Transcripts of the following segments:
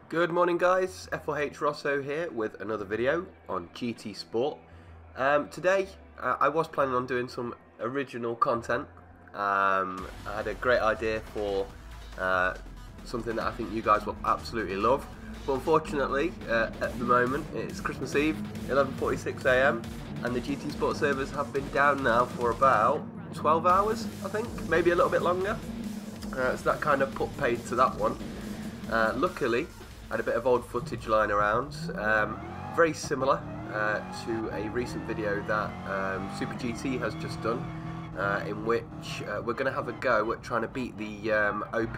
Good morning guys, F4H Rosso here with another video on GT Sport. Today I was planning on doing some original content. I had a great idea for something that I think you guys will absolutely love, but unfortunately at the moment it's Christmas Eve, 11:46 AM, and the GT Sport servers have been down now for about 12 hours I think, maybe a little bit longer, so that kind of put paid to that one. Luckily I had a bit of old footage lying around, very similar to a recent video that Super GT has just done, in which we're going to have a go at trying to beat the OP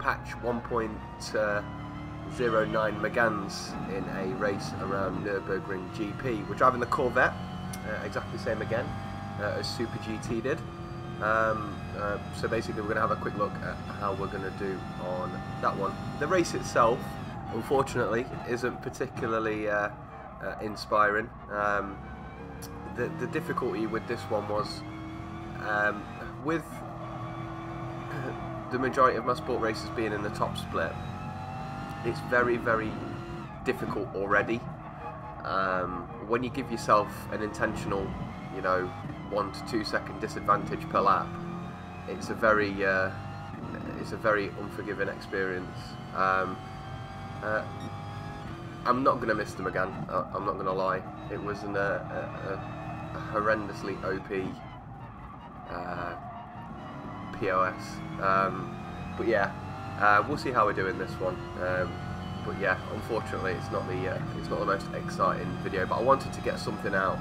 patch 1.09 Meganes in a race around Nürburgring GP. We're driving the Corvette, exactly the same again as Super GT did. So basically we're going to have a quick look at how we're going to do on that one. The race itself, unfortunately, isn't particularly inspiring. The difficulty with this one was, with the majority of my sport races being in the top split, it's very, very difficult already. When you give yourself an intentional, 1 to 2 second disadvantage per lap, it's a very unforgiving experience. I'm not going to miss them again, I'm not going to lie. It was a horrendously OP POS, but yeah, we'll see how we do in this one. But yeah, unfortunately it's not the most exciting video, but I wanted to get something out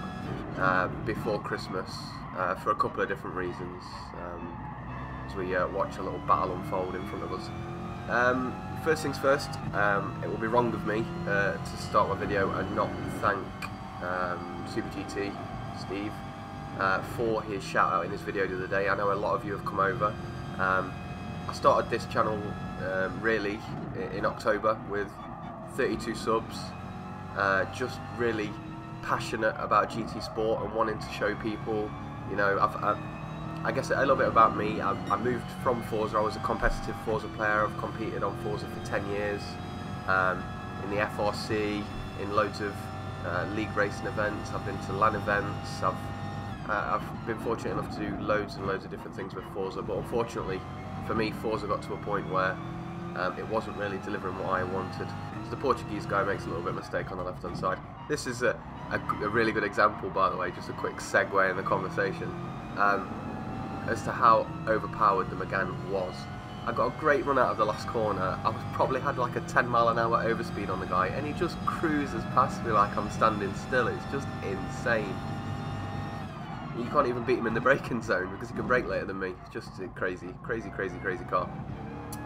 before Christmas for a couple of different reasons, as we watch a little battle unfold in front of us. First things first, it will be wrong of me to start my video and not thank Super GT, Steve, for his shout out in his video the other day. I know a lot of you have come over. I started this channel really in October with 32 subs, just really passionate about GT Sport and wanting to show people, I guess a little bit about me. I moved from Forza. I was a competitive Forza player. I've competed on Forza for 10 years, in the FRC, in loads of league racing events. I've been to LAN events. I've been fortunate enough to do loads and loads of different things with Forza, but unfortunately for me, Forza got to a point where it wasn't really delivering what I wanted. So the Portuguese guy makes a little bit of mistake on the left hand side. This is a really good example, by the way, just a quick segue in the conversation, as to how overpowered the Megane was. I got a great run out of the last corner. I probably had like a 10 mile an hour overspeed on the guy, and he just cruises past me like I'm standing still. It's just insane. You can't even beat him in the braking zone because he can brake later than me. It's just a crazy car.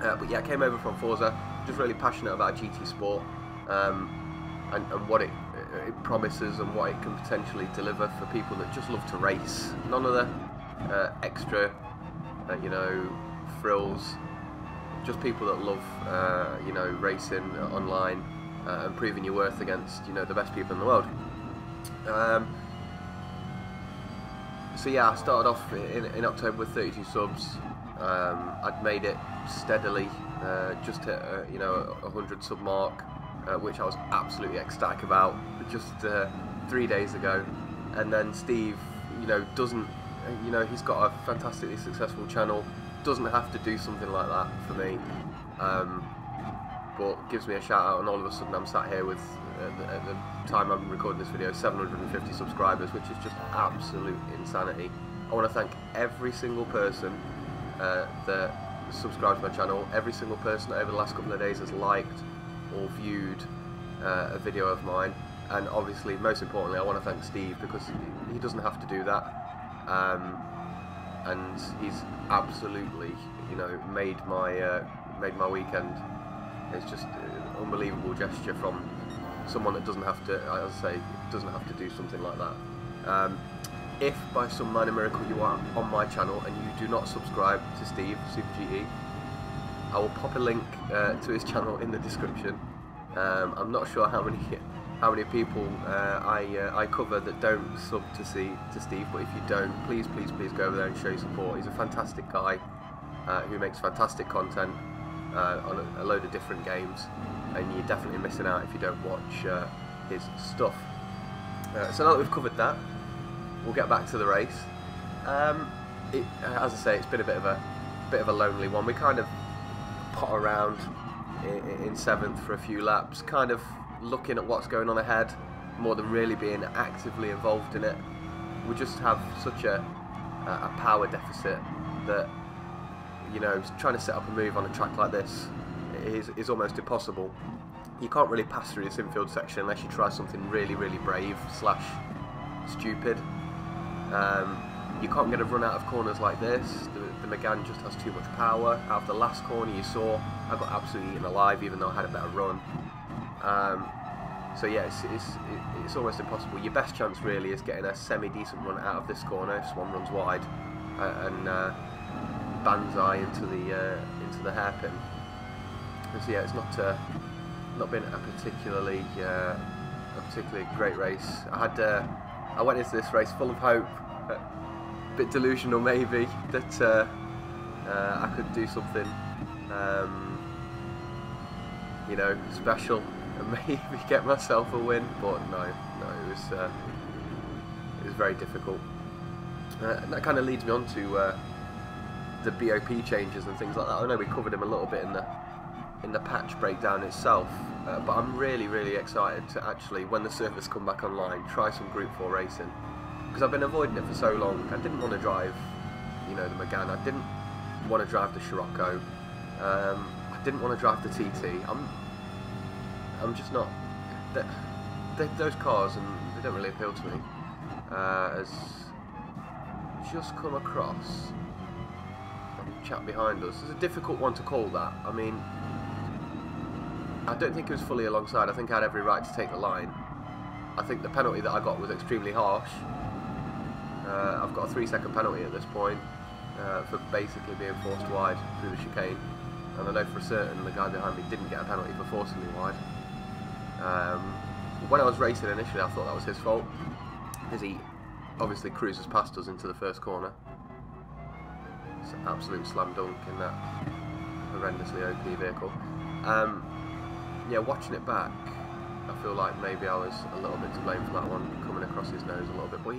But yeah, I came over from Forza, just really passionate about GT Sport, and what it promises and what it can potentially deliver for people that just love to race. None of the extra, frills. Just people that love, racing online and proving your worth against, the best people in the world. So yeah, I started off in October with 32 subs. I'd made it steadily, just hit a 100 sub mark, which I was absolutely ecstatic about just 3 days ago. And then Steve, doesn't, he's got a fantastically successful channel, doesn't have to do something like that for me, but gives me a shout out, and all of a sudden I'm sat here with, at the time I'm recording this video, 750 subscribers, which is just absolute insanity. I want to thank every single person that subscribes to my channel, every single person that over the last couple of days has liked or viewed a video of mine, and obviously, most importantly, I want to thank Steve, because he doesn't have to do that. And he's absolutely, made my weekend. It's just an unbelievable gesture from someone that doesn't have to, as I say, doesn't have to do something like that. If by some minor miracle you are on my channel and you do not subscribe to Steve, Super GT, I will pop a link to his channel in the description. I'm not sure how many people I cover that don't sub to Steve, but if you don't, please go over there and show your support. He's a fantastic guy who makes fantastic content. on a load of different games, and you're definitely missing out if you don't watch his stuff. So now that we've covered that, we'll get back to the race. As I say, it's been a bit of a lonely one. We kind of pot around in 7th for a few laps, kind of looking at what's going on ahead more than really being actively involved in it. We just have such a power deficit that, you know, trying to set up a move on a track like this is almost impossible. You can't really pass through this infield section unless you try something really, really brave / stupid. You can't get a run out of corners like this. The Megane just has too much power. Out of the last corner you saw, I got absolutely eaten alive even though I had a better run. So yeah, it's almost impossible. Your best chance really is getting a semi-decent run out of this corner if one runs wide, and banzai into the hairpin. And so yeah, it's not been a particularly great race. I went into this race full of hope, a bit delusional maybe, that I could do something you know, special and maybe get myself a win, but no, it was very difficult. And that kind of leads me on to the BOP changes and things like that. I know we covered him a little bit in the patch breakdown itself, but I'm really excited to actually, when the servers come back online, try some Group 4 racing, because I've been avoiding it for so long. I didn't want to drive, you know, the Megane. I didn't want to drive the Scirocco. I didn't want to drive the TT. I'm just not. Those cars, and they don't really appeal to me. As just come across a chap behind us. It's a difficult one to call that. I mean, I don't think it was fully alongside. I think I had every right to take the line. I think the penalty that I got was extremely harsh. I've got a 3-second penalty at this point for basically being forced wide through the chicane, and I know for certain the guy behind me didn't get a penalty for forcing me wide. When I was racing initially, I thought that was his fault, because he obviously cruises past us into the first corner. It's an absolute slam dunk in that horrendously OP vehicle. Yeah, watching it back, I feel like maybe I was a little bit to blame for that one coming across his nose a little bit, but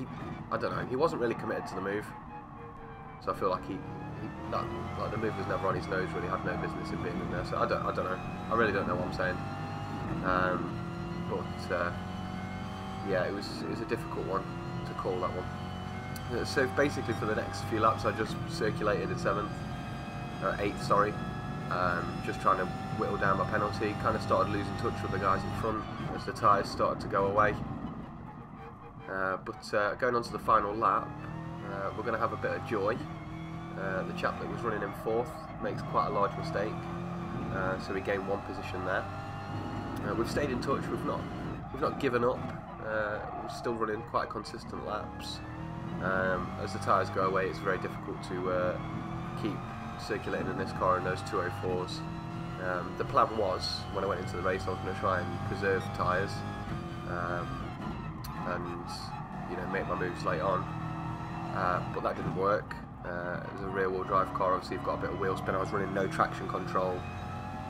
I don't know, he wasn't really committed to the move, so I feel like like the move was never on his nose, really had no business in being in there. So I don't know, I really don't know what I'm saying. But yeah, it was a difficult one to call, that one. So basically for the next few laps I just circulated in 8th, sorry, just trying to whittle down my penalty. Kind of started losing touch with the guys in front as the tyres started to go away. But going on to the final lap, we're going to have a bit of joy. The chap that was running in 4th makes quite a large mistake, so we gained 1 position there. We've stayed in touch. We've not given up. We're still running quite consistent laps. As the tyres go away, it's very difficult to keep circulating in this car in those 204s. The plan was, when I went into the race, I was going to try and preserve tyres and, you know, make my moves late on. But that didn't work. It was a rear-wheel drive car. Obviously, you've got a bit of wheel spin. I was running no traction control,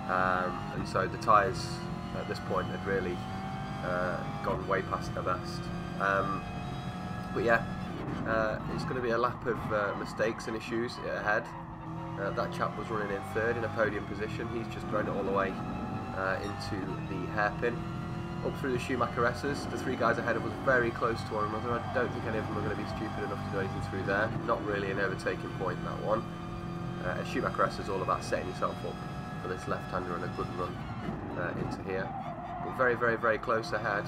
and so the tyres at this point had really gone way past their best. But yeah, it's going to be a lap of mistakes and issues ahead. That chap was running in 3rd in a podium position. He's just thrown it all the way into the hairpin. Up through the Schumacher S's, the 3 guys ahead of us very close to one another. I don't think any of them are going to be stupid enough to do anything through there. Not really an overtaking point, that one. Schumacher S is all about setting yourself up for this left-hander and a good run into here. But very close ahead.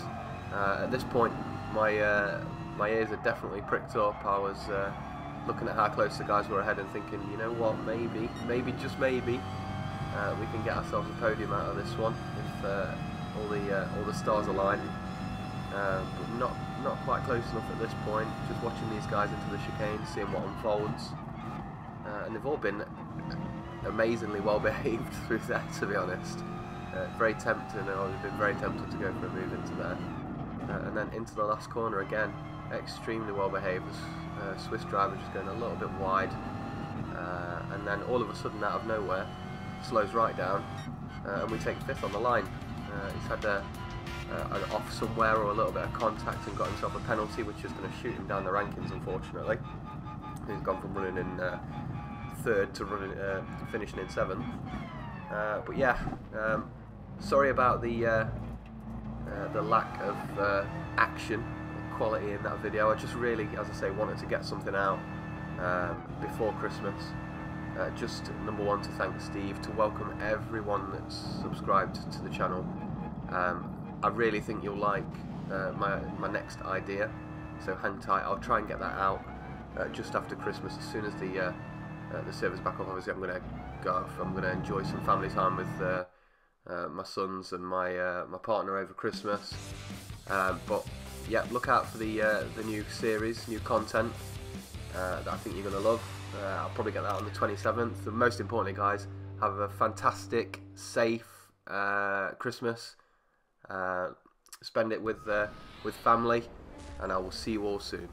At this point, my ears are definitely pricked up. I was looking at how close the guys were ahead and thinking, you know what, maybe just maybe, we can get ourselves a podium out of this one if all the stars align. But not quite close enough at this point. Just watching these guys into the chicane, seeing what unfolds, and they've all been amazingly well behaved through there, to be honest. Very tempting. I've been very tempted to go for a move into there, and then into the last corner again. Extremely well behaved. Swiss driver just going a little bit wide, and then all of a sudden, out of nowhere, slows right down, and we take 5th on the line. He's had an off somewhere or a little bit of contact and got himself a penalty, which is going to shoot him down the rankings, unfortunately. He's gone from running in 3rd to finishing in 7th. But yeah, sorry about the lack of action quality in that video. I just really, as I say, wanted to get something out before Christmas. Just number one, to thank Steve, to welcome everyone that's subscribed to the channel. I really think you'll like my next idea, so hang tight. I'll try and get that out just after Christmas. As soon as the server's back up, obviously I'm going to go off. I'm going to enjoy some family time with my sons and my partner over Christmas. But yeah, look out for the new series, new content that I think you're going to love. I'll probably get that on the 27th. And most importantly, guys, have a fantastic, safe Christmas. Spend it with family, and I will see you all soon.